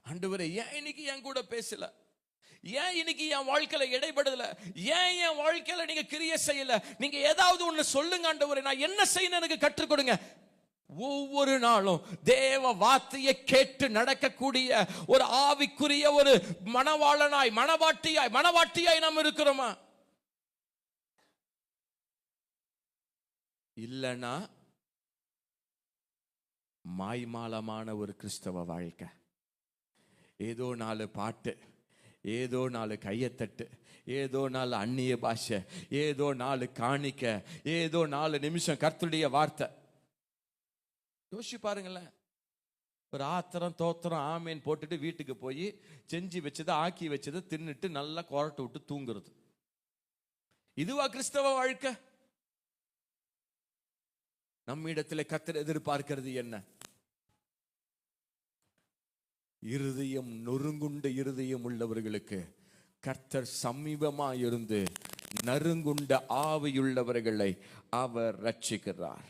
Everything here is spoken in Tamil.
ஆண்டவரே ஏன் இன்னைக்கு என் கூட பேசல, ஏன் இன்னைக்கு என் வாழ்க்கையில இடைபடல, ஏன் என் வாழ்க்கையில நீங்க கிரியை செய்யல, நீங்க ஏதாவது ஒண்ணு சொல்லுங்க ஆண்டவரே, நான் என்ன செய்யணும் எனக்கு கற்றுக் கொடுங்க. ஒவ்வொரு நாளும் தேவ வார்த்தையை கேட்டு நடக்கக்கூடிய ஒரு ஆவிக்குரிய ஒரு மணவாளனாய் மணவாட்டியாய் நாம் இருக்கிறோமா? இல்லனா மாய்மாலமான ஒரு கிறிஸ்தவ வாழ்க்கை. ஏதோ 4 பாட்டு, ஏதோ 4 கையத்தட்டு, ஏதோ 4 அந்நிய பாஷை, ஏதோ 4 காணிக்க, ஏதோ 4 நிமிஷம் கர்த்தருடைய வார்த்தை. யோசிச்சு பாருங்களேன். ஒரு ஆத்திரம் தோத்திரம் ஆமேன் போட்டுட்டு வீட்டுக்கு போய் செஞ்சு வச்சதை ஆக்கி வச்சதை தின்னுட்டு நல்லா கொரட்டை விட்டு தூங்குறது. இதுவா கிறிஸ்தவ வாழ்க்கை? நம்மிடத்தில் கர்த்தர் எதிர்பார்க்கிறது என்ன? இருதயம் நொறுங்குண்ட இருதயம் உள்ளவர்களுக்கு கர்த்தர் சமீபமாயிருந்து நறுங்குண்ட ஆவியுள்ளவர்களை அவர் ரட்சிக்கிறார்.